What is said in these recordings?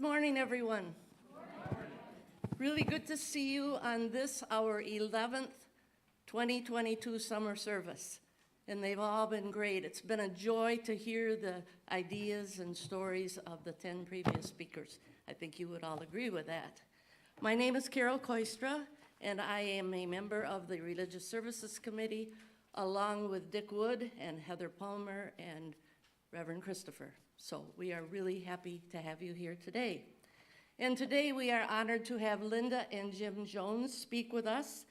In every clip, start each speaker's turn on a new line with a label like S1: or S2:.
S1: Morning, everyone. Really good to see you on this, our 11th 2022 summer service. And they've all been great. It's been a joy to hear the ideas and stories of the 10 previous speakers. I think you would all agree with that. My name is Carol Koistra, and I am a member of the Religious Services Committee, along with Dick Wood and Heather Palmer and Reverend Christopher. So we are really happy to have you here today. And today we are honored to have Linda and Jim Jones speak with us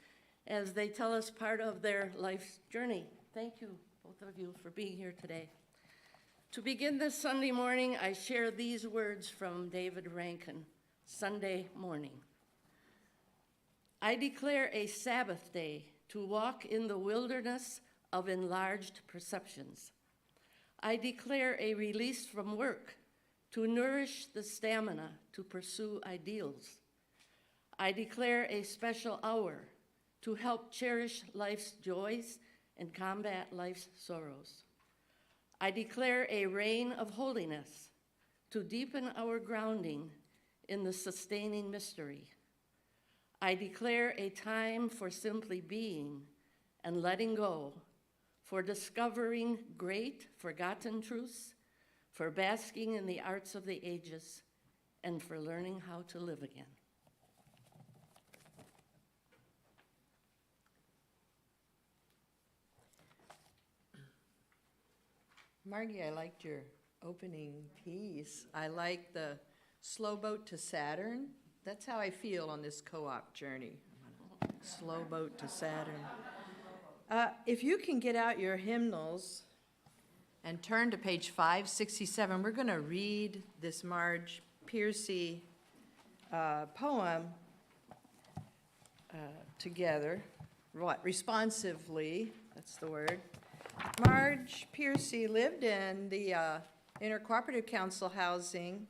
S1: as they tell us part of their life's journey. Thank you, both of you, for being here today. To begin this Sunday morning, I share these words from David Rankin, Sunday morning. I declare a Sabbath day to walk in the wilderness of enlarged perceptions. I declare a release from work to nourish the stamina to pursue ideals. I declare a special hour to help cherish life's joys and combat life's sorrows. I declare a reign of holiness to deepen our grounding in the sustaining mystery. I declare a time for simply being and letting go, for discovering great forgotten truths, for basking in the arts of the ages, and for learning how to live again.
S2: Margie, I liked your opening piece. I like the slow boat to Saturn. That's how I feel on this co-op journey. Slow boat to Saturn. If you can get out your hymnals and turn to page 567, we're going to read this Marge Piercy poem together, responsively, that's the word. Marge Piercy lived in the Cooperative Council housing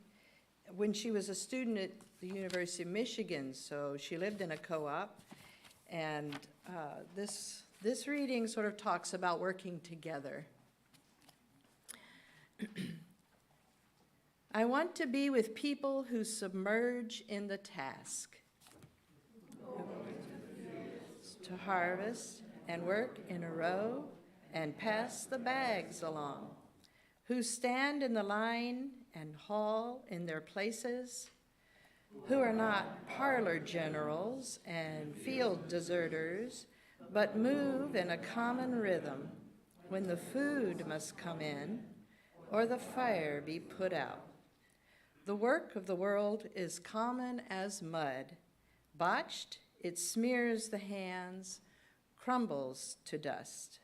S2: when she was a student at the University of Michigan, so she lived in a co-op, and this reading sort of talks about working together. I want to be with people who submerge in the task, to harvest and work in a row and pass the bags along, who stand in the line and haul in their places, who are not parlor generals and field deserters, but move in a common rhythm when the food must come in or the fire be put out. The work of the world is common as mud. Botched, it smears the hands, crumbles to dust.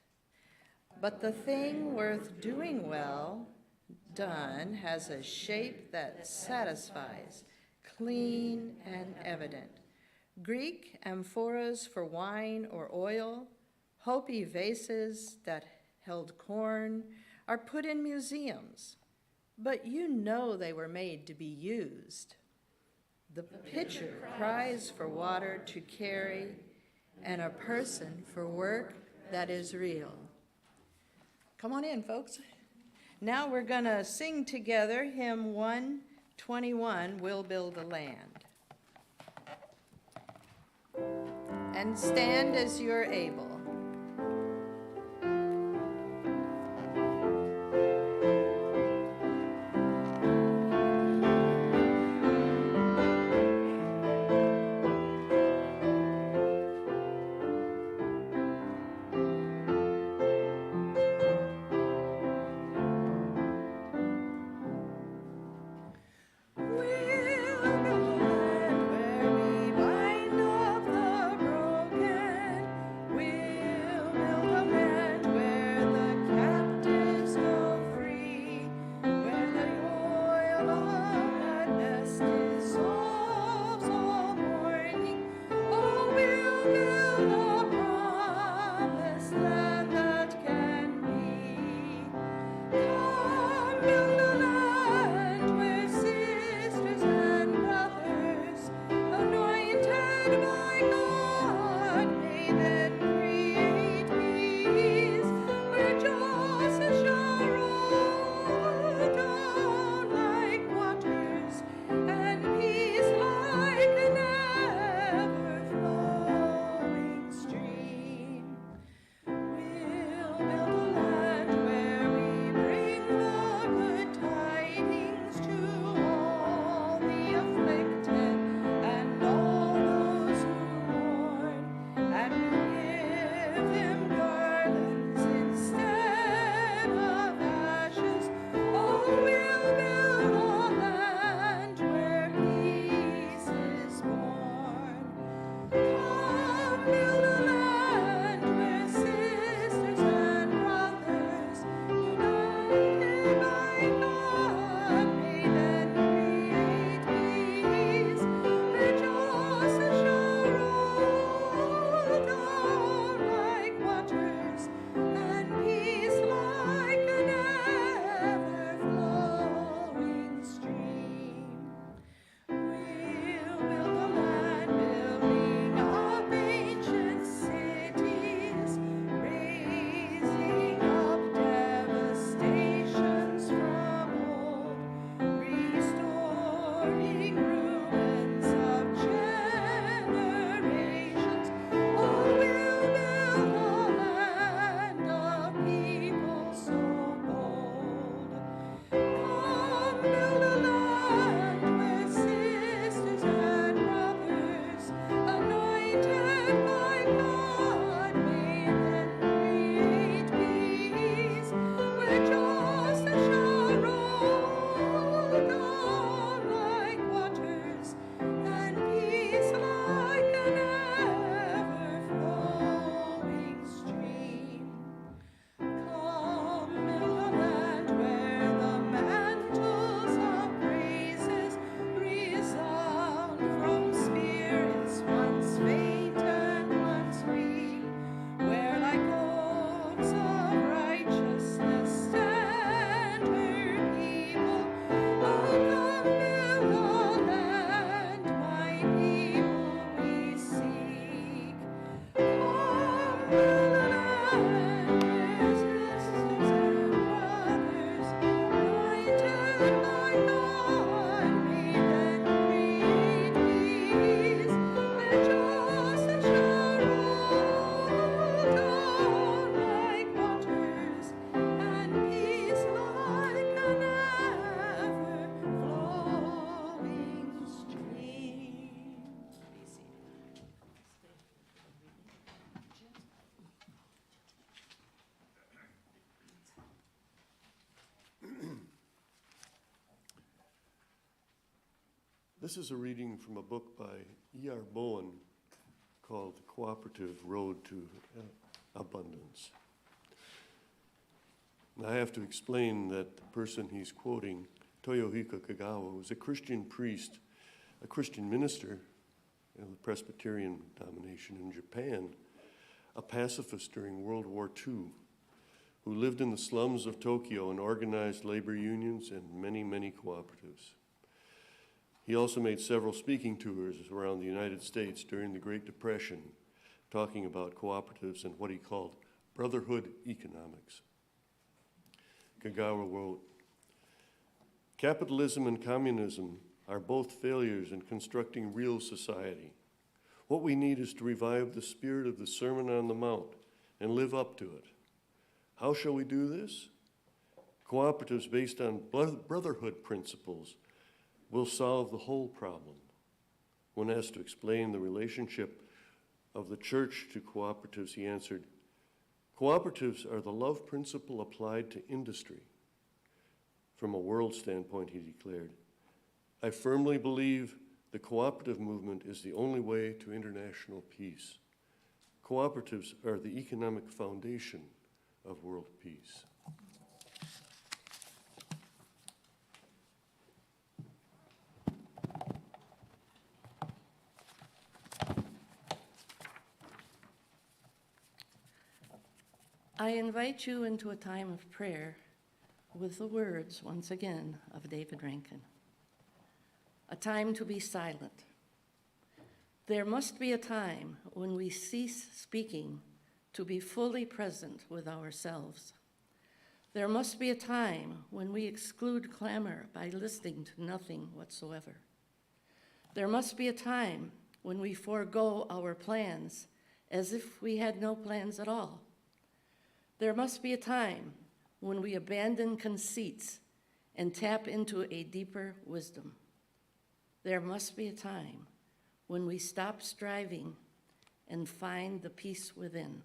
S2: But the thing worth doing well done has a shape that satisfies, clean and evident. Greek amphoras for wine or oil, Hopi vases that held corn are put in museums, but you know they were made to be used. The pitcher cries for water to carry and a person for work that is real. Come on in, folks. Now we're going to sing together hymn 121, We'll Build a Land. And stand as you're able.
S3: We'll This is a reading from a book by E.R. Bowen called The Cooperative Road to Abundance. And I have to explain that the person he's quoting, Toyohiko Kagawa, was a Christian priest, a Christian minister in the Presbyterian domination in Japan, a pacifist during World War II, who lived in the slums of Tokyo and organized labor unions and many, many cooperatives. He also made several speaking tours around the United States during the Great Depression, talking about cooperatives and what he called brotherhood economics. Kagawa wrote, "Capitalism and communism are both failures in constructing real society. What we need is to revive the spirit of the Sermon on the Mount and live up to it. How shall we do this? Cooperatives based on brotherhood principles will solve the whole problem." When asked to explain the relationship of the church to cooperatives, he answered, "Cooperatives are the love principle applied to industry." From a world standpoint, he declared, "I firmly believe the cooperative movement is the only way to international peace. Cooperatives are the economic foundation of world peace."
S1: I invite you into a time of prayer with the words, once again, of David Rankin. A time to be silent. There must be a time when we cease speaking to be fully present with ourselves. There must be a time when we exclude clamor by listening to nothing whatsoever. There must be a time when we forego our plans as if we had no plans at all. There must be a time when we abandon conceits and tap into a deeper wisdom. There must be a time when we stop striving and find the peace within.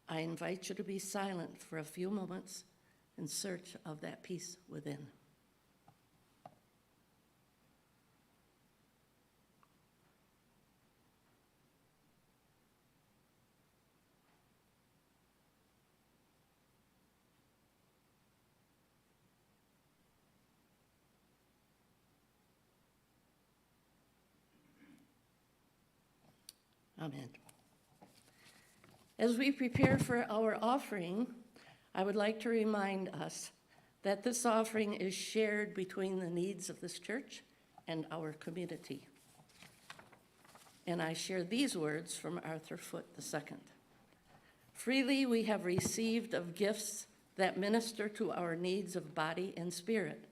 S1: I invite you to be silent for a few moments in search of that peace within. Amen. As we prepare for our offering, I would like to remind us that this offering is shared between the needs of this church and our community. And I share these words from Arthur Foote II. "Freely we have received of gifts that minister to our needs of body and spirit.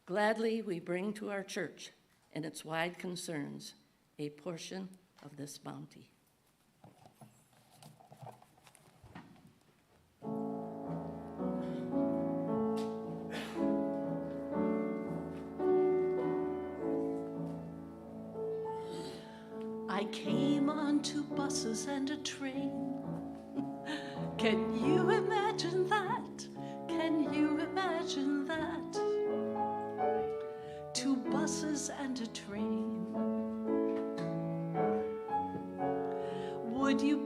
S1: Gladly we bring to our church and its wide concerns a portion of this bounty."
S4: I came on 2 buses and a train. Can you imagine that? Can you imagine that? 2 buses and a train. Would you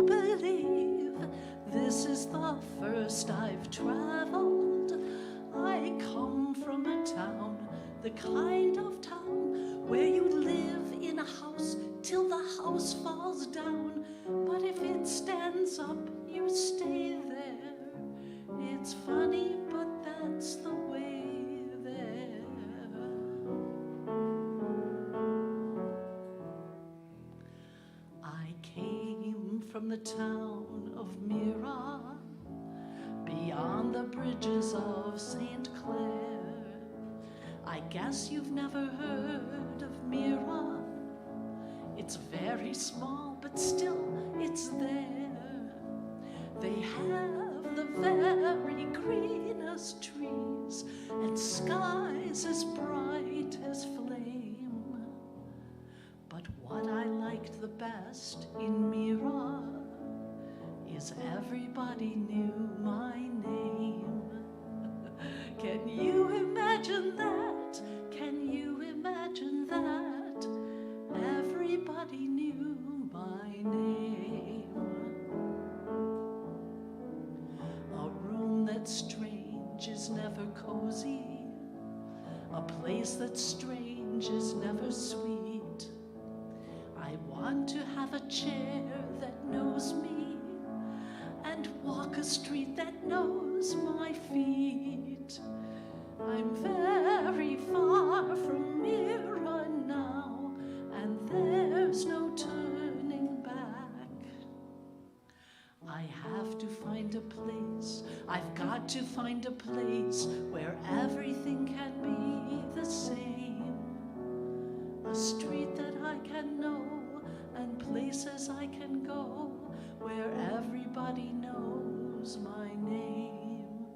S4: believe this is the first I've traveled? I come from a town, the kind of town where you live in a house till the house falls down. But if it stands up, you stay there. It's funny, but that's the way there. I came from the town of Mira, beyond the bridges of St. Clair. I guess you've never heard of Mira. It's very small, but still it's there. They have the very greenest trees and skies as bright as flame. But what I liked the best in Mira is everybody knew my name. Can you imagine that? imagine that everybody knew my name? A room that's strange is never cozy. A place that's strange is never sweet. I want to have a chair that knows me and walk a street that knows my feet. I'm very far from Mira now, and there's no turning back. I have to find a place, I've got to find a place where everything can be the same. A street that I can know and places I can go where everybody knows my name.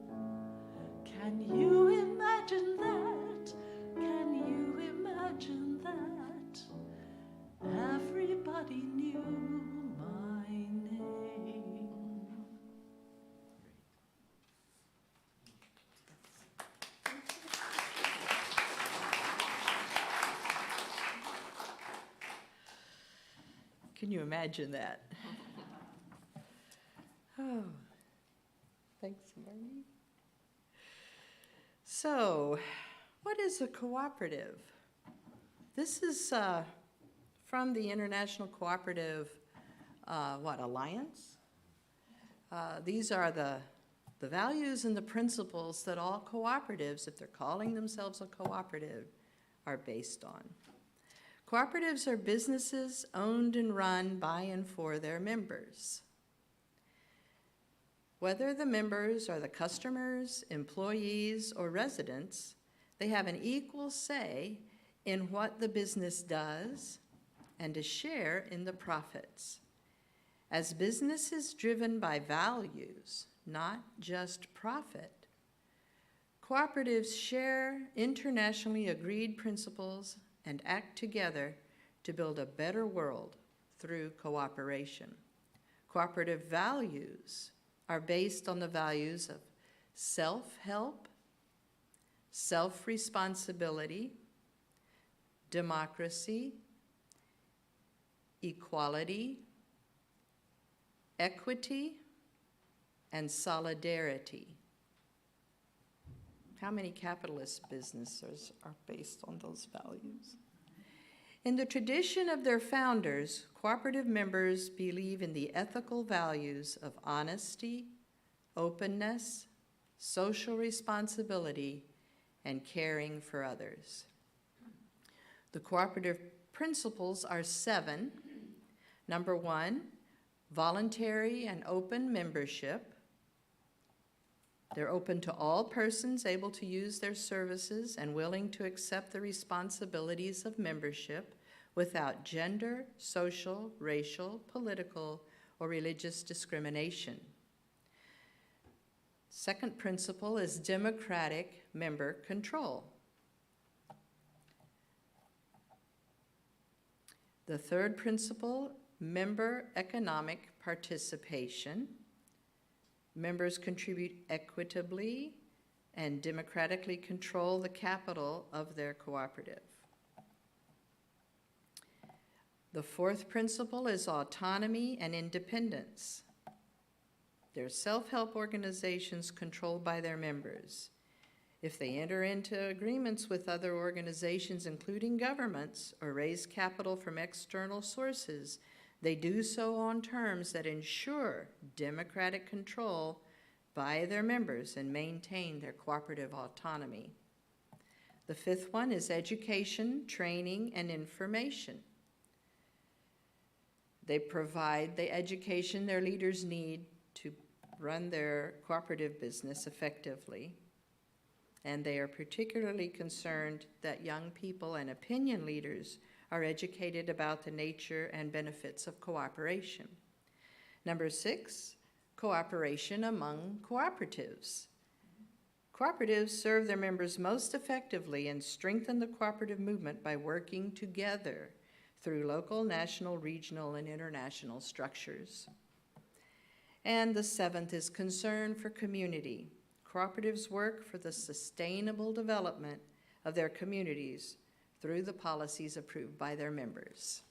S4: Can you imagine that? Can you imagine that? Everybody knew my name.
S2: Can you imagine that? Oh, thanks, Marnie. So, what is a cooperative? This is from the International Cooperative, Alliance? These are the values and the principles that all cooperatives, if they're calling themselves a cooperative, are based on. Cooperatives are businesses owned and run by and for their members. Whether the members are the customers, employees, or residents, they have an equal say in what the business does and a share in the profits. As business is driven by values, not just profit, cooperatives share internationally agreed principles and act together to build a better world through cooperation. Cooperative values are based on the values of self-help, self-responsibility, democracy, equality, equity, and solidarity. How many capitalist businesses are based on those values? In the tradition of their founders, cooperative members believe in the ethical values of honesty, openness, social responsibility, and caring for others. The cooperative principles are 7. Number 1, voluntary and open membership. They're open to all persons able to use their services and willing to accept the responsibilities of membership without gender, social, racial, political, or religious discrimination. Second principle is democratic member control. The third principle, member economic participation. Members contribute equitably and democratically control the capital of their cooperative. The fourth principle is autonomy and independence. They're self-help organizations controlled by their members. If they enter into agreements with other organizations, including governments, or raise capital from external sources, they do so on terms that ensure democratic control by their members and maintain their cooperative autonomy. The fifth one is education, training, and information. They provide the education their leaders need to run their cooperative business effectively. And they are particularly concerned that young people and opinion leaders are educated about the nature and benefits of cooperation. Number 6, cooperation among cooperatives. Cooperatives serve their members most effectively and strengthen the cooperative movement by working together through local, national, regional, and international structures. And the 7th is concern for community. Cooperatives work for the sustainable development of their communities through the policies approved by their members.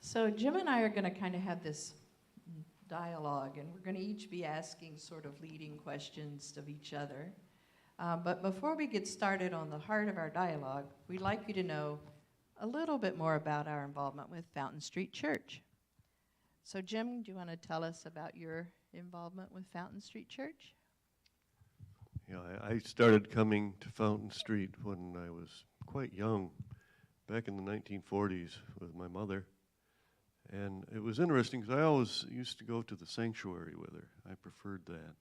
S5: So Jim and I are going to kind of have this dialogue, and we're going to each be asking sort of leading questions of each other. But before we get started on the heart of our dialogue, we'd like you to know a little bit more about our involvement with Fountain Street Church. So Jim, do you want to tell us about your involvement with Fountain Street Church?
S3: Yeah, I started coming to Fountain Street when I was quite young, back in the 1940s with my mother. And it was interesting because I always used to go to the sanctuary with her. I preferred that.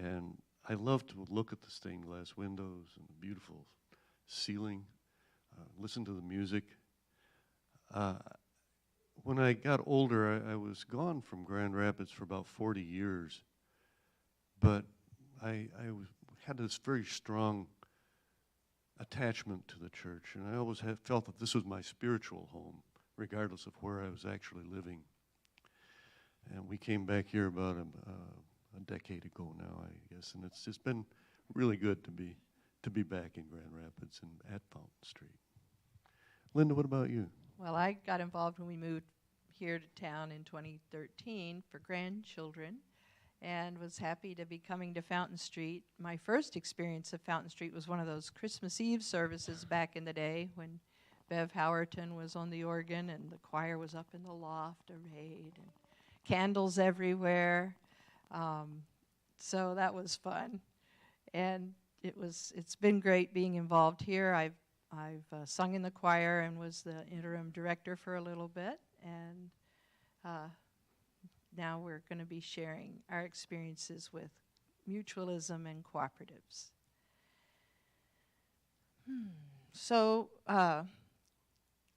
S3: And I loved to look at the stained glass windows and the beautiful ceiling, listen to the music. When I got older, I was gone from Grand Rapids for about 40 years. But I had this very strong attachment to the church. And I always felt that this was my spiritual home, regardless of where I was actually living. And we came back here about a decade ago now, I guess, and it's just been really good to be back in Grand Rapids and at Fountain Street. Linda, what about you?
S5: Well, I got involved when we moved here to town in 2013 for grandchildren, and was happy to be coming to Fountain Street. My first experience of Fountain Street was one of those Christmas Eve services back in the day when Bev Howerton was on the organ and the choir was up in the loft arrayed and candles everywhere. So that was fun. And it's been great being involved here. I've sung in the choir and was the interim director for a little bit. And now we're going to be sharing our experiences with mutualism and cooperatives. So,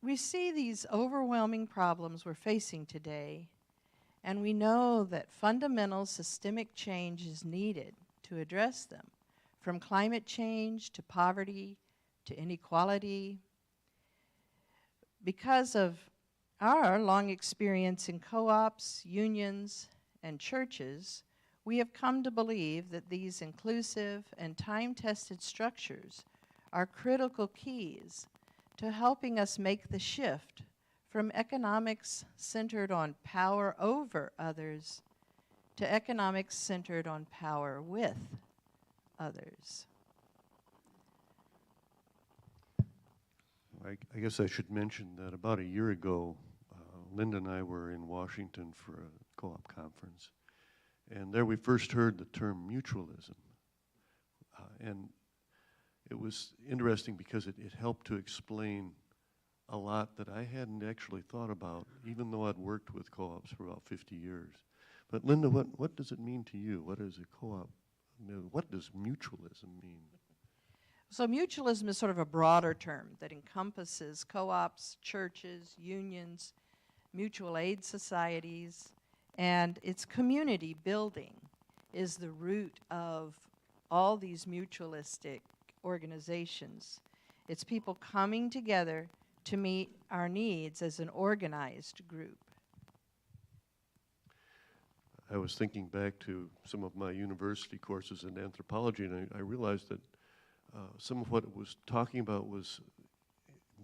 S5: we see these overwhelming problems we're facing today, and we know that fundamental systemic change is needed to address them, from climate change to poverty to inequality. Because of our long experience in co-ops, unions, and churches, we have come to believe that these inclusive and time-tested structures are critical keys to helping us make the shift from economics centered on power over others to economics centered on power with others.
S3: I guess I should mention that about a year ago, Linda and I were in Washington for a co-op conference, and there we first heard the term mutualism. And it was interesting because it helped to explain a lot that I hadn't actually thought about, even though I'd worked with co-ops for about 50 years. But Linda, what does it mean to you? What is a co-op? What does mutualism mean?
S5: So mutualism is sort of a broader term that encompasses co-ops, churches, unions, mutual aid societies, and its community building is the root of all these mutualistic organizations. It's people coming together to meet our needs as an organized group.
S3: I was thinking back to some of my university courses in anthropology, and I realized that some of what it was talking about was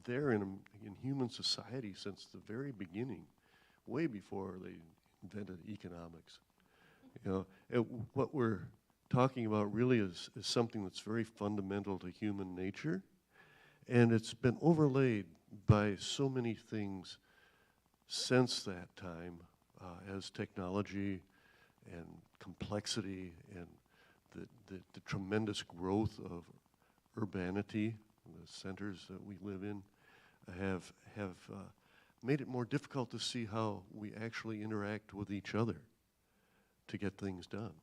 S3: there in human society since the very beginning, way before they invented economics. You know, what we're talking about really is something that's very fundamental to human nature, And it's been overlaid by so many things since that time, as technology and complexity and the tremendous growth of urbanity, the centers that we live in, have made it more difficult to see how we actually interact with each other to get things done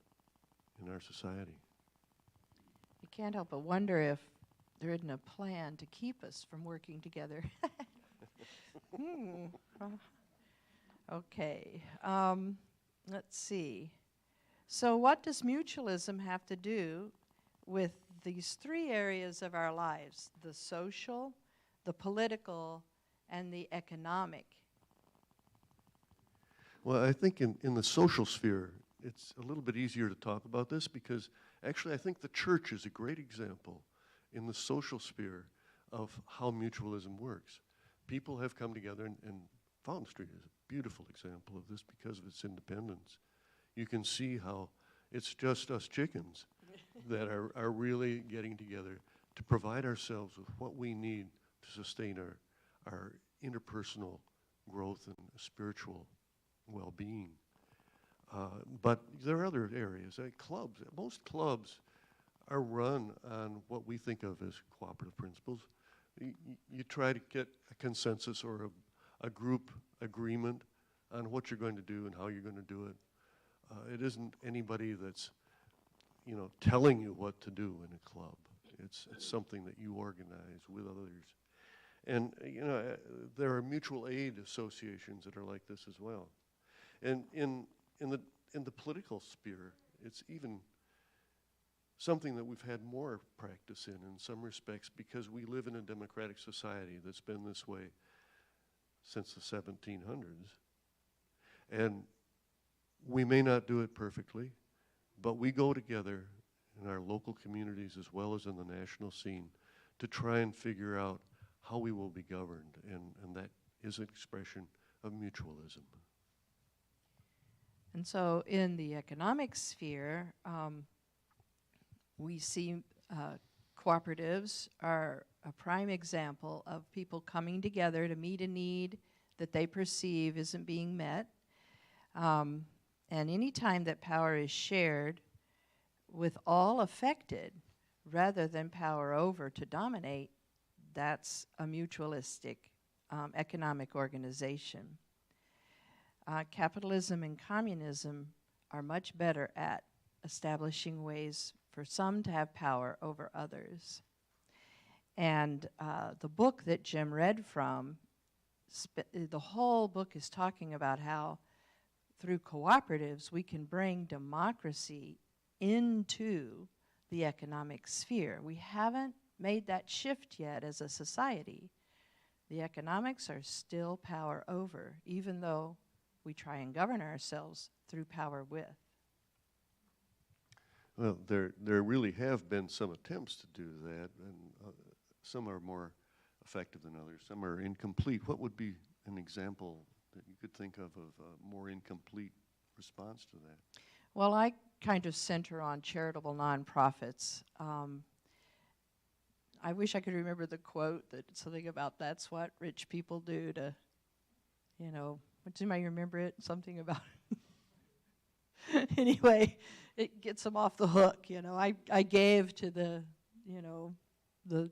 S3: in our society.
S5: You can't help but wonder if there isn't a plan to keep us from working together. Okay, let's see. So what does mutualism have to do with these three areas of our lives, the social, the political, and the economic?
S3: Well, I think in the social sphere, it's a little bit easier to talk about this because actually I think the church is a great example in the social sphere of how mutualism works. People have come together, and Fountain Street is a beautiful example of this because of its independence. You can see how it's just us chickens that are really getting together to provide ourselves with what we need to sustain our interpersonal growth and spiritual well-being. But there are other areas, like clubs. Most clubs are run on what we think of as cooperative principles. You try to get a consensus or a group agreement on what you're going to do and how you're going to do it. It isn't anybody that's, telling you what to do in a club. It's something that you organize with others. And, there are mutual aid associations that are like this as well. And in the political sphere, it's even something that we've had more practice in some respects because we live in a democratic society that's been this way since the 1700s. And we may not do it perfectly, but we go together in our local communities as well as in the national scene to try and figure out how we will be governed, and that is an expression of mutualism.
S5: And so in the economic sphere, we see cooperatives are a prime example of people coming together to meet a need that they perceive isn't being met. And any time that power is shared with all affected, rather than power over to dominate, that's a mutualistic economic organization. Capitalism and communism are much better at establishing ways for some to have power over others. And the book that Jim read from, the whole book is talking about how through cooperatives we can bring democracy into the economic sphere. We haven't made that shift yet as a society. The economics are still power over, even though we try and govern ourselves through power with.
S3: Well, there really have been some attempts to do that, and some are more effective than others. Some are incomplete. What would be an example that you could think of a more incomplete response to that?
S5: Well, I kind of center on charitable nonprofits. I wish I could remember the quote that something about that's what rich people do to, does anybody remember it? Something about anyway, it gets them off the hook, I gave to the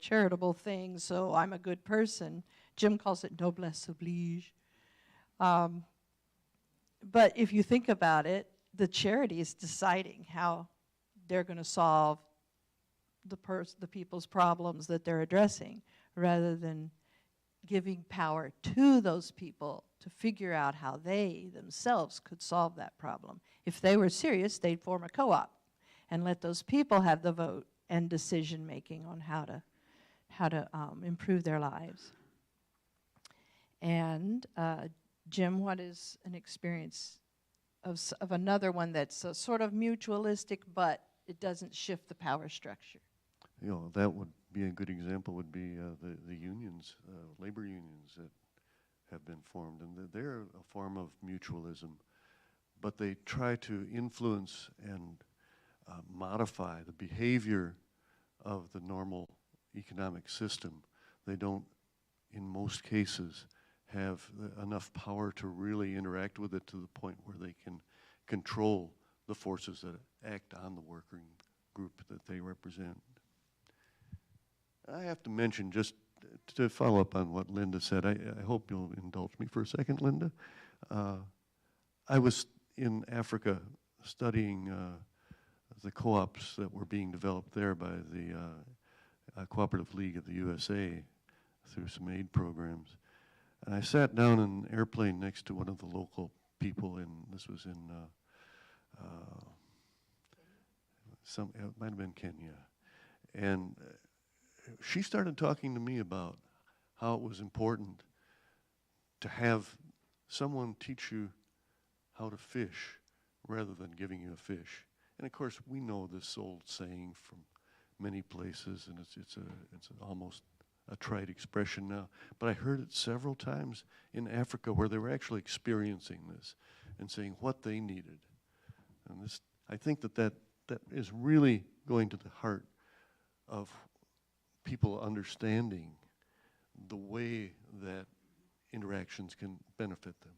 S5: charitable thing, so I'm a good person. Jim calls it noblesse oblige. But if you think about it, the charity is deciding how they're going to solve the people's problems that they're addressing, rather than giving power to those people to figure out how they themselves could solve that problem. If they were serious, they'd form a co-op and let those people have the vote and decision making on how to improve their lives. And Jim, what is an experience of another one that's sort of mutualistic, but it doesn't shift the power structure?
S3: That would be a good example would be the unions, labor unions that have been formed. And they're a form of mutualism, but they try to influence and modify the behavior of the normal economic system they don't, in most cases, have enough power to really interact with it to the point where they can control the forces that act on the working group that they represent. I have to mention, just to follow up on what Linda said, I hope you'll indulge me for a second, Linda. I was in Africa studying the co-ops that were being developed there by the Cooperative League of the USA through some aid programs. And I sat down in an airplane next to one of the local people this was in, it might have been Kenya. And she started talking to me about how it was important to have someone teach you how to fish rather than giving you a fish. And of course, we know this old saying from many places, and it's almost a trite expression now. But I heard it several times in Africa where they were actually experiencing this and saying what they needed. And this, I think that is really going to the heart of people understanding the way that interactions can benefit them.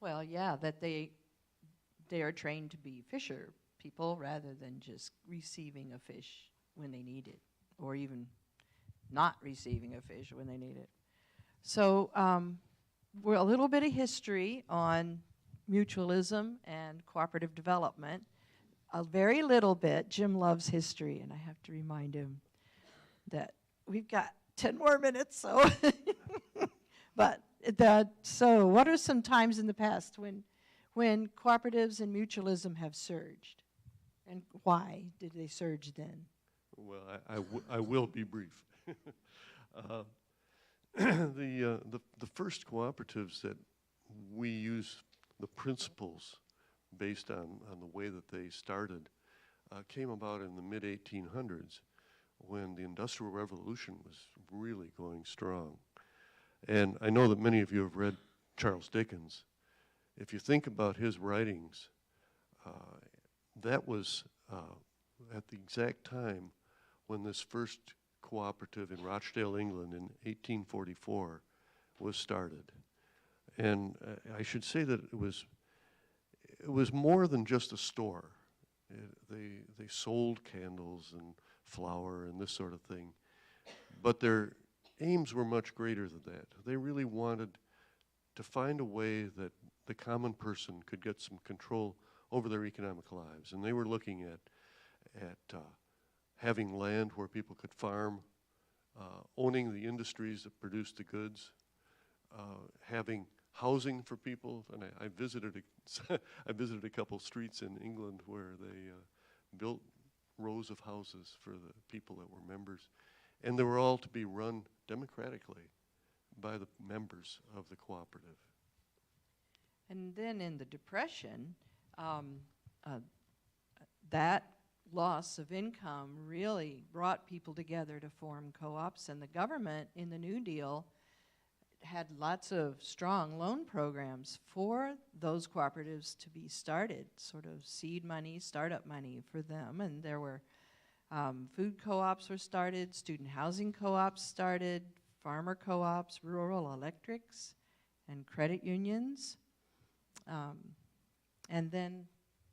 S5: Well, yeah, that they are trained to be fisher people rather than just receiving a fish when they need it, or even not receiving a fish when they need it. So we're a little bit of history on mutualism and cooperative development. A very little bit. Jim loves history, and I have to remind him that we've got 10 more minutes, so. So what are some times in the past when cooperatives and mutualism have surged? And why did they surge then?
S3: Well, I will be brief. The first cooperatives that we use the principles based on the way that they started came about in the mid-1800s when the Industrial Revolution was really going strong. And I know that many of you have read Charles Dickens. If you think about his writings, that was at the exact time when this first cooperative in Rochdale, England in 1844 was started. And I should say that it was more than just a store. They sold candles and flour and this sort of thing. But their aims were much greater than that. They really wanted to find a way that the common person could get some control over their economic lives. And they were looking at having land where people could farm, owning the industries that produced the goods, having housing for people. And I visited a couple streets in England where they built rows of houses for the people that were members. And they were all to be run democratically by the members of the cooperative.
S5: And then in the Depression, that loss of income really brought people together to form co-ops, and the government in the New Deal had lots of strong loan programs for those cooperatives to be started, sort of seed money, startup money for them. And there were food co-ops were started, student housing co-ops started, farmer co-ops, rural electrics, and credit unions. And then,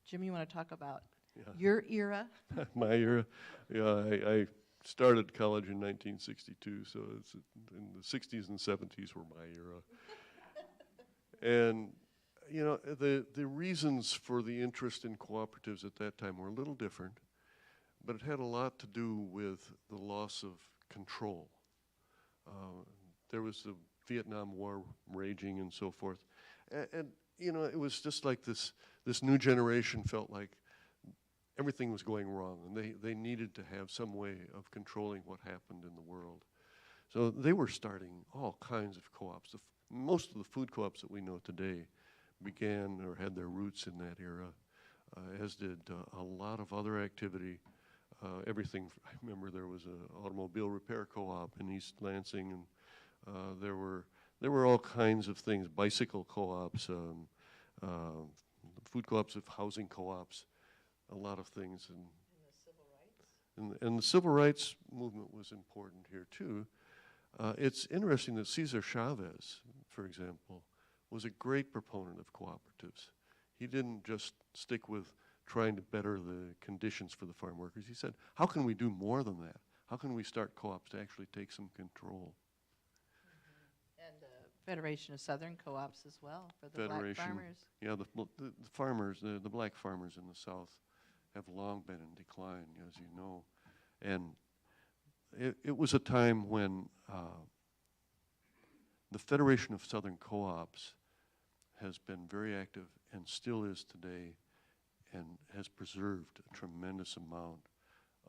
S5: Jim, you want to talk about your era?
S3: My era? Yeah, I started college in 1962, so it's in the 60s and 70s were my era. And, you know, the reasons for the interest in cooperatives at that time were a little different, but it had a lot to do with the loss of control. There was the Vietnam War raging and so forth. And you know, it was just like this new generation felt like everything was going wrong, and they needed to have some way of controlling what happened in the world. So they were starting all kinds of co-ops. Most of the food co-ops that we know today began or had their roots in that era, as did a lot of other activity. Everything, I remember there was an automobile repair co-op in East Lansing, and there were all kinds of things, bicycle co-ops, food co-ops, housing co-ops, a lot of things. And
S5: the civil rights?
S3: And the civil rights movement was important here too. It's interesting that Cesar Chavez, for example, was a great proponent of cooperatives. He didn't just stick with trying to better the conditions for the farm workers. He said, how can we do more than that? How can we start co-ops to actually take some control?
S5: And the Federation of Southern Co-ops as well for the black farmers.
S3: Yeah, the farmers, the black farmers in the South have long been in decline, as you know. And it was a time when the Federation of Southern Co-ops has been very active and still is today, and has preserved a tremendous amount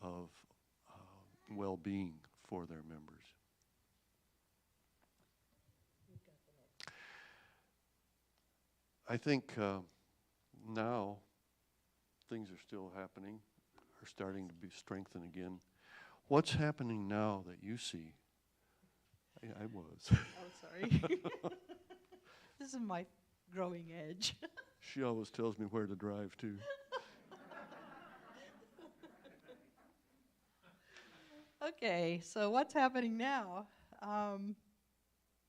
S3: of well-being for their members. I think now things are still happening, are starting to be strengthened again. What's happening now that you see? I was.
S5: Oh, sorry. This is my growing edge.
S3: She always tells me where to drive to.
S5: Okay, so what's happening now?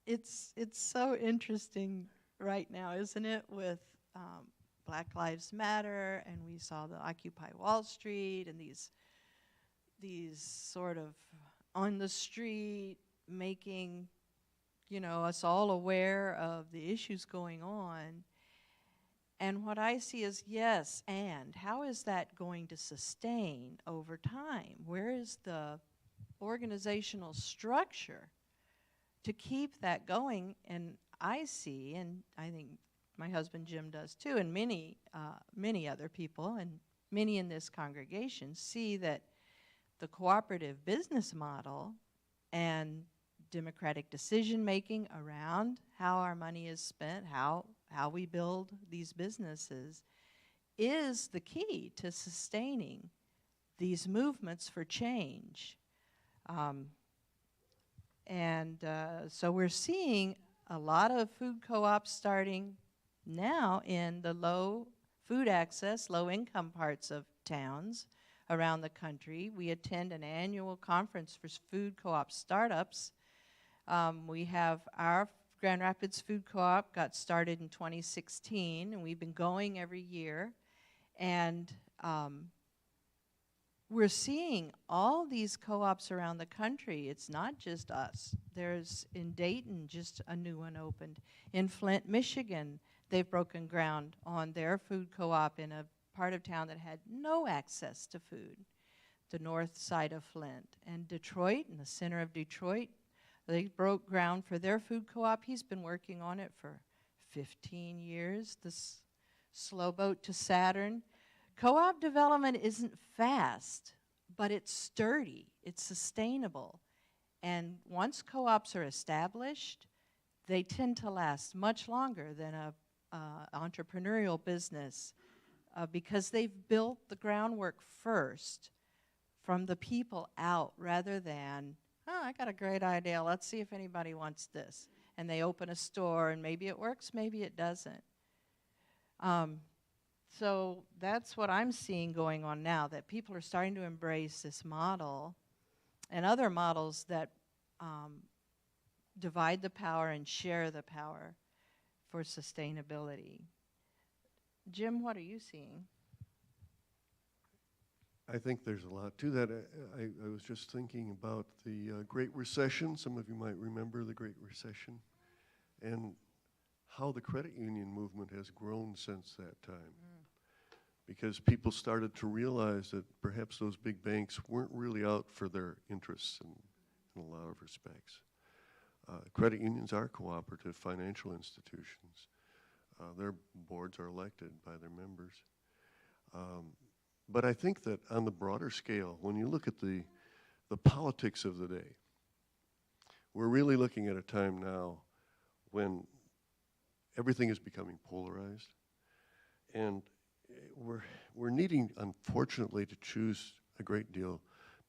S5: It's so interesting right now, isn't it, with Black Lives Matter, and we saw the Occupy Wall Street and these sort of on the street making, you know, us all aware of the issues going on. And what I see is, yes, and how is that going to sustain over time? Where is the organizational structure to keep that going? And I see, and I think my husband Jim does too, and many other people, and many in this congregation see that the cooperative business model and democratic decision-making around how our money is spent, how we build these businesses, is the key to sustaining these movements for change. So we're seeing a lot of food co-ops starting now in the low food access, low income parts of towns around the country. We attend an annual conference for food co-op startups. We have our Grand Rapids Food Co-op got started in 2016, and we've been going every year. And we're seeing all these co-ops around the country. It's not just us. There's in Dayton, just a new one opened. In Flint, Michigan, they've broken ground on their food co-op in a part of town that had no access to food, the north side of Flint. And Detroit, in the center of Detroit, they broke ground for their food co-op. He's been working on it for 15 years, this slow boat to Saturn. Co-op development isn't fast, but it's sturdy, it's sustainable. And once co-ops are established, they tend to last much longer than a entrepreneurial business because they've built the groundwork first from the people out rather than, oh, I got a great idea, let's see if anybody wants this. And they open a store, and maybe it works, maybe it doesn't. So that's what I'm seeing going on now, that people are starting to embrace this model and other models that divide the power and share the power for sustainability. Jim, what are you seeing?
S3: I think there's a lot to that. I was just thinking about the Great Recession. Some of you might remember the Great Recession, and how the credit union movement has grown since that time. Because people started to realize that perhaps those big banks weren't really out for their interests in a lot of respects. Credit unions are cooperative financial institutions. Their boards are elected by their members. But I think that on the broader scale, when you look at the politics of the day, we're really looking at a time now when everything is becoming polarized, and we're needing, unfortunately, to choose a great deal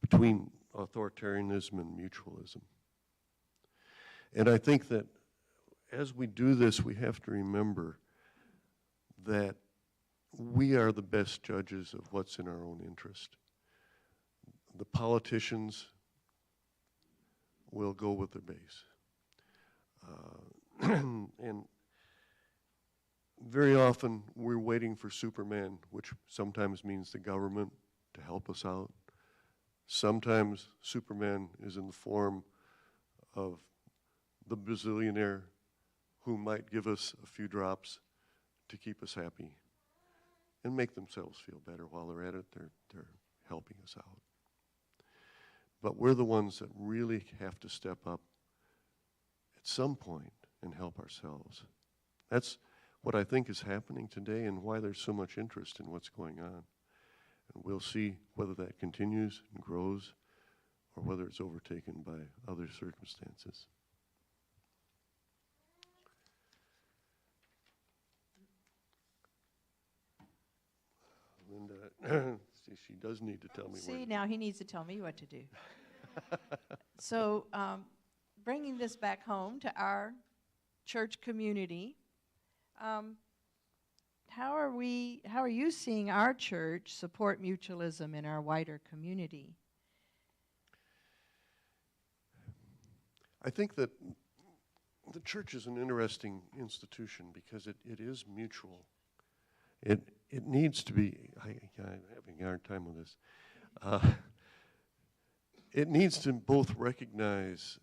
S3: between authoritarianism and mutualism. And I think that as we do this, we have to remember that we are the best judges of what's in our own interest. the politicians will go with their base. And very often we're waiting for Superman, which sometimes means the government to help us out. Sometimes Superman is in the form of the bazillionaire who might give us a few drops to keep us happy and make themselves feel better while they're at it. They're helping us out. But we're the ones that really have to step up at some point and help ourselves. That's what I think is happening today and why there's so much interest in what's going on. And we'll see whether that continues and grows or whether it's overtaken by other circumstances. Linda, she does need to tell me where.
S5: See, now he needs to tell me what to do. So, bringing this back home to our church community, how are you seeing our church support mutualism in our wider community?
S3: I think that the church is an interesting institution because it is mutual. It needs to be, I'm having a hard time with this. It needs to both recognize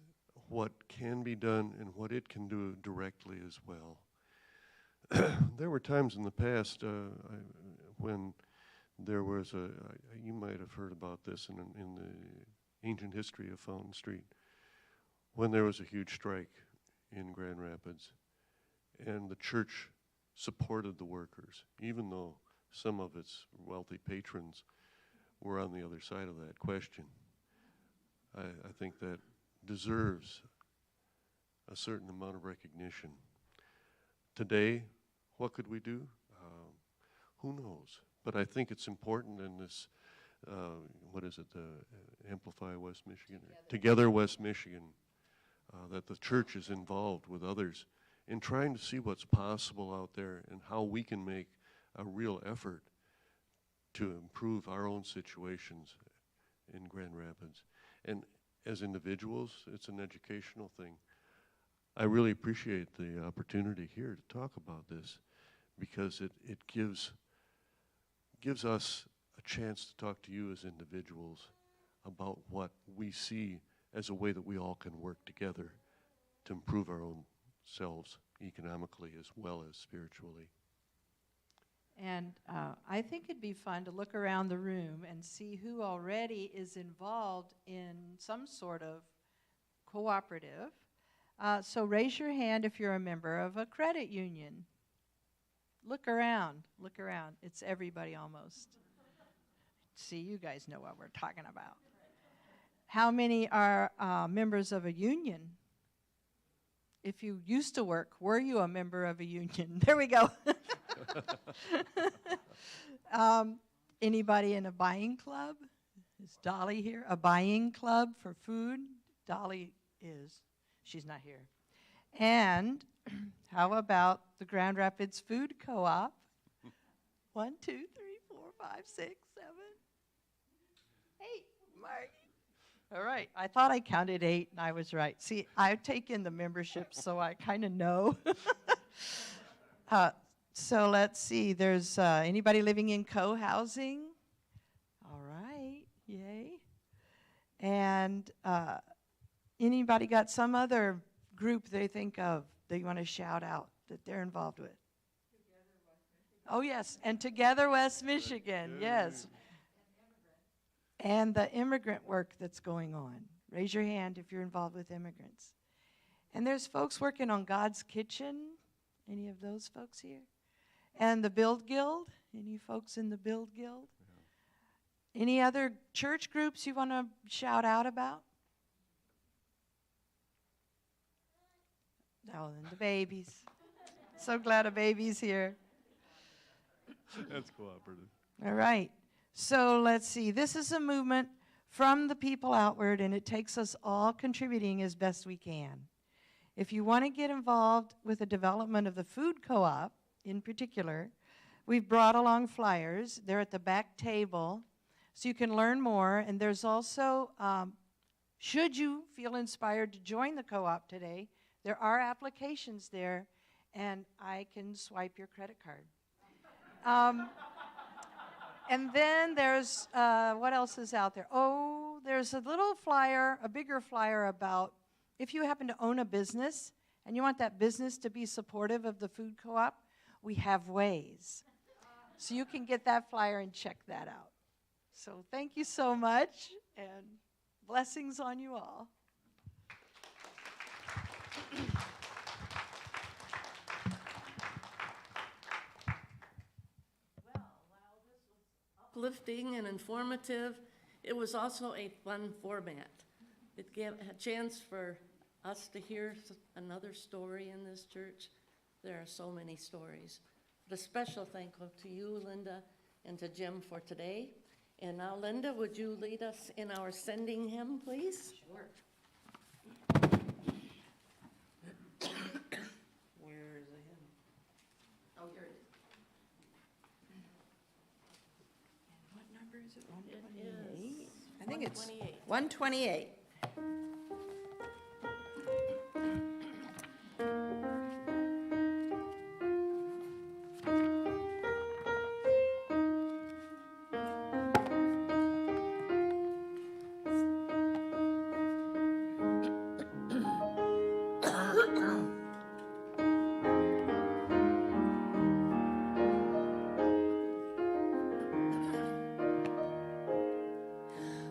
S3: what can be done and what it can do directly as well. There were times in the past when there was you might have heard about this in the ancient history of Fountain Street, when there was a huge strike in Grand Rapids, and the church supported the workers, even though some of its wealthy patrons were on the other side of that question. I think that deserves a certain amount of recognition. Today, what could we do? Who knows? But I think it's important in this, Amplify West Michigan? Together West Michigan, that the church is involved with others in trying to see what's possible out there and how we can make a real effort to improve our own situations in Grand Rapids. And as individuals, it's an educational thing. I really appreciate the opportunity here to talk about this because it gives us a chance to talk to you as individuals about what we see as a way that we all can work together to improve our own selves economically as well as spiritually.
S5: And I think it'd be fun to look around the room and see who already is involved in some sort of cooperative. So raise your hand if you're a member of a credit union. Look around. It's everybody almost. See, you guys know what we're talking about. How many are members of a union? If you used to work, were you a member of a union? There we go. Anybody in a buying club? Is Dolly here? A buying club for food? Dolly is. She's not here. And how about the Grand Rapids Food Co-op? 1, 2, 3, 4, 5, 6, 7, 8. Margie. All right. I thought I counted 8, and I was right. See, I've taken the membership, so I kind of know. So let's see. There's anybody living in co-housing? All right. Yay. And anybody got some other group they think of that you want to shout out that they're involved with? Oh, yes. And Together West Michigan. Yes. And the immigrant work that's going on. Raise your hand if you're involved with immigrants. And there's folks working on God's Kitchen. Any of those folks here? And the Build Guild? Any folks in the Build Guild? Yeah. Any other church groups you want to shout out about? Oh, and the babies. So glad a baby's here.
S6: That's cooperative.
S5: All right. So let's see. This is a movement from the people outward, and it takes us all contributing as best we can. If you want to get involved with the development of the food co-op in particular, we've brought along flyers. They're at the back table. So you can learn more. And there's also, should you feel inspired to join the co-op today, there are applications there, and I can swipe your credit card. And then there's, what else is out there? Oh, there's a little flyer, a bigger flyer about if you happen to own a business and you want that business to be supportive of the food co-op, we have ways. So you can get that flyer and check that out. So thank you so much, and blessings on you all.
S1: Uplifting and informative. It was also a fun format. It gave a chance for us to hear another story in this church. There are so many stories. But a special thank you to you, Linda, and to Jim for today. And now, Linda, would you lead us in our sending hymn, please?
S2: Sure. Where is the hymn? Oh, here it is. And what number is it? 128? I think it's 128.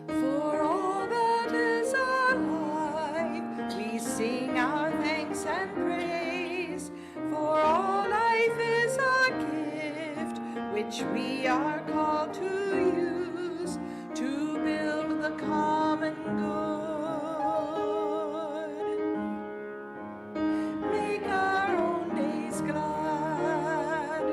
S7: For all that is alive, we sing our thanks and praise. For all life is a gift which we are called to use to build the common good. Make our own days glad.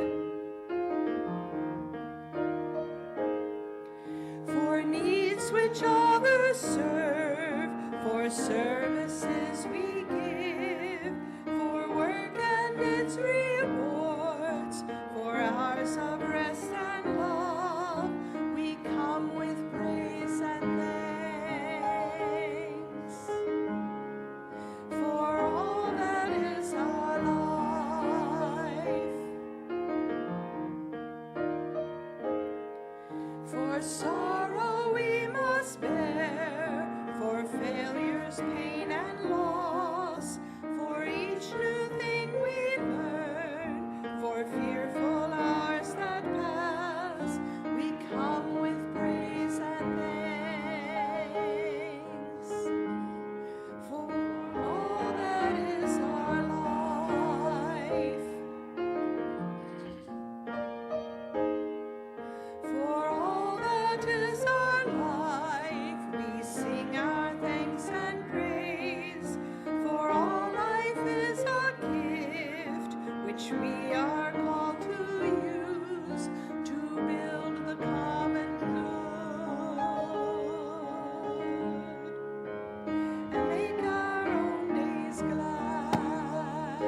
S7: For needs which others serve, for services we give, for work and its rewards, for hours of rest and love, we come with praise and thanks. For all that is our life, for sorrow we must bear, for failures, pain, and loss, for each new thing we learn, for fearful hours that pass, we come with praise and thanks. For all that is our life, for all that is our life, we sing our thanks and praise. For all life is a gift which we are called to use to build the common good and make our own days glad.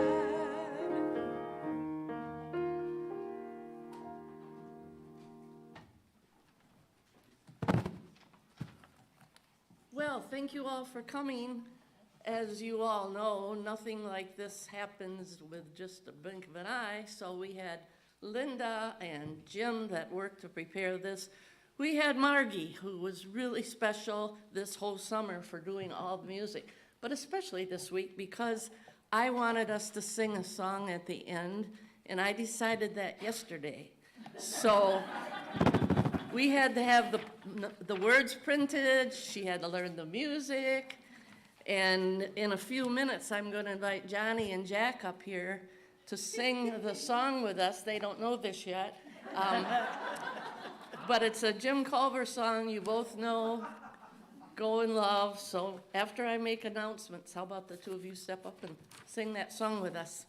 S1: Well, thank you all for coming. As you all know, nothing like this happens with just a blink of an eye. So we had Linda and Jim that worked to prepare this. We had Margie, who was really special this whole summer for doing all the music, but especially this week because I wanted us to sing a song at the end, and I decided that yesterday. So we had to have the words printed, she had to learn the music, and in a few minutes, I'm going to invite Johnny and Jack up here to sing the song with us. They don't know this yet. But it's a Jim Culver song you both know, Go in Love. So after I make announcements, how about the two of you step up and sing that song with us?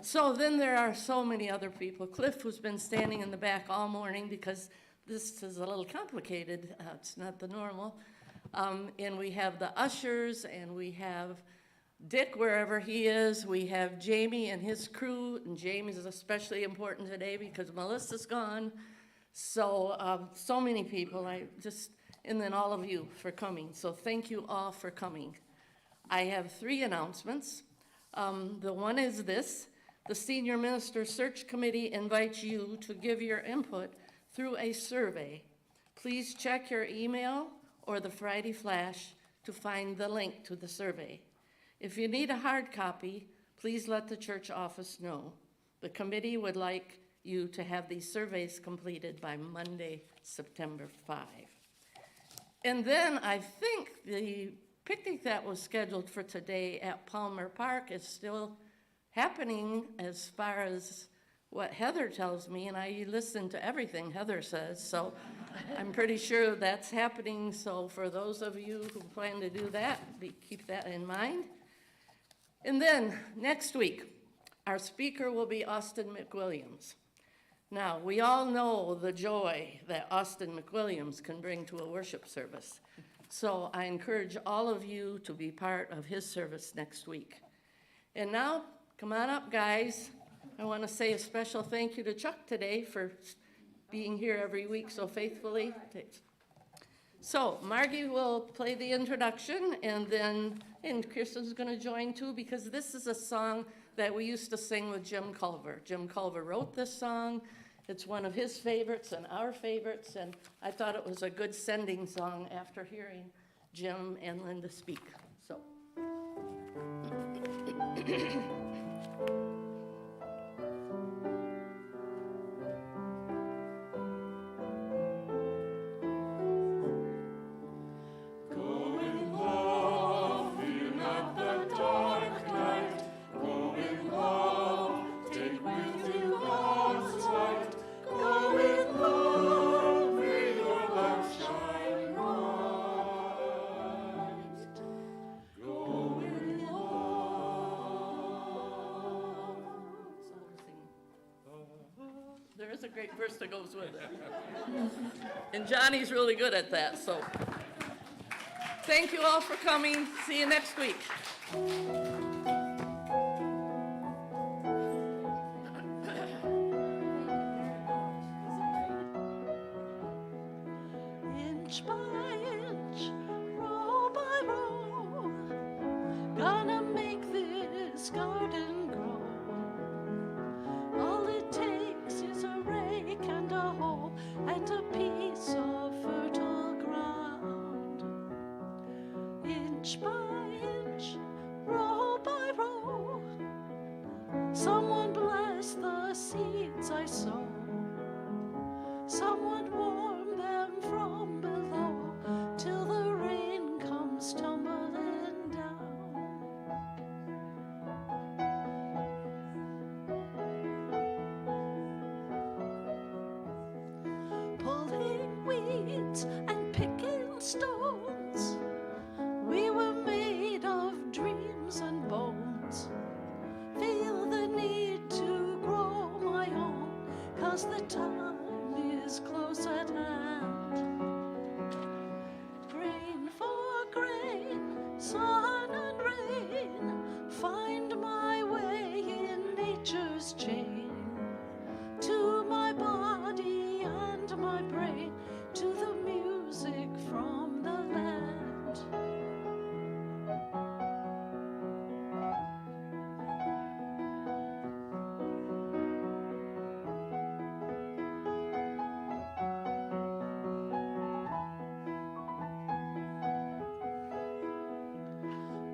S1: So then there are so many other people. Cliff, who's been standing in the back all morning because this is a little complicated. It's not the normal. And we have the ushers, and we have Dick wherever he is. We have Jamie and his crew, and Jamie's especially important today because Melissa's gone. So, so many people, and then all of you for coming. So thank you all for coming. I have 3 announcements. The one is this: the Senior Minister Search Committee invites you to give your input through a survey. Please check your email or the Friday Flash to find the link to the survey. If you need a hard copy, please let the church office know. The committee would like you to have these surveys completed by Monday, September 5. And then I think the picnic that was scheduled for today at Palmer Park is still happening, as far as what Heather tells me, and I listen to everything Heather says, so I'm pretty sure that's happening. So for those of you who plan to do that, keep that in mind. And then next week, our speaker will be Austin McWilliams. Now, we all know the joy that Austin McWilliams can bring to a worship service. So I encourage all of you to be part of his service next week. And now, come on up, guys. I want to say a special thank you to Chuck today for being here every week so faithfully. So Margie will play the introduction, and Kristen's going to join too, because this is a song that we used to sing with Jim Culver. Jim Culver wrote this song. It's one of his favorites and our favorites, and I thought it was a good sending song after hearing Jim and Linda speak. So. There is a great verse that goes with it. And Johnny's really good at that, so. Thank you all for coming. See you next week.
S4: Inch by inch, row by row, gonna make this garden grow. All it takes is a rake and a hoe and a piece of fertile ground. Inch by inch, row by row, someone bless the seeds I sow. Someone warm them from below till the rain comes tumbling down. Pulling weeds and picking stones, we were made of dreams and bones. Feel the need to grow my own, 'cause the time is close at hand. Grain for grain, sun and rain, find my way in nature's chain. To my body and my brain, to the music from the land.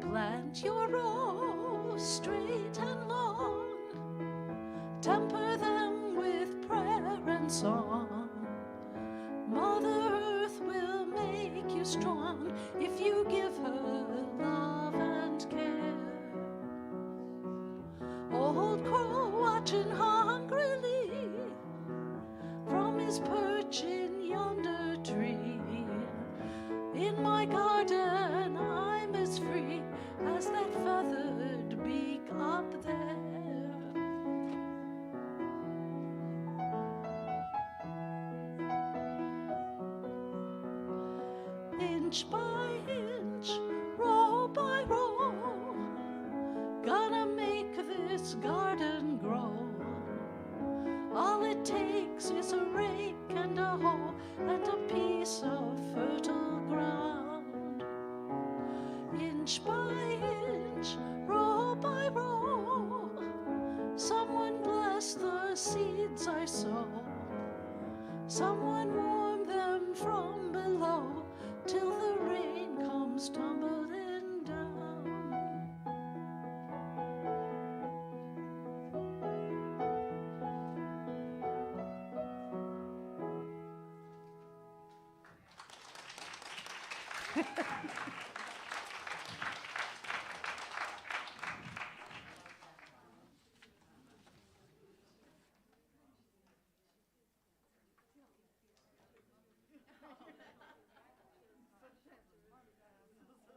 S4: Plant your rows straight and long, temper them with prayer and song. Mother Earth will make you strong if you give her love and care. Old crow watching hungrily from his perch in yonder tree. In my garden I'm as free as that feathered beak up there. Inch by inch, row by row, gonna make this garden grow. All it takes is a rake and and a hoe and a piece of fertile ground. Inch by inch, row by row, someone bless the seeds I sow. Someone warm them from below till the rain comes tumbling down.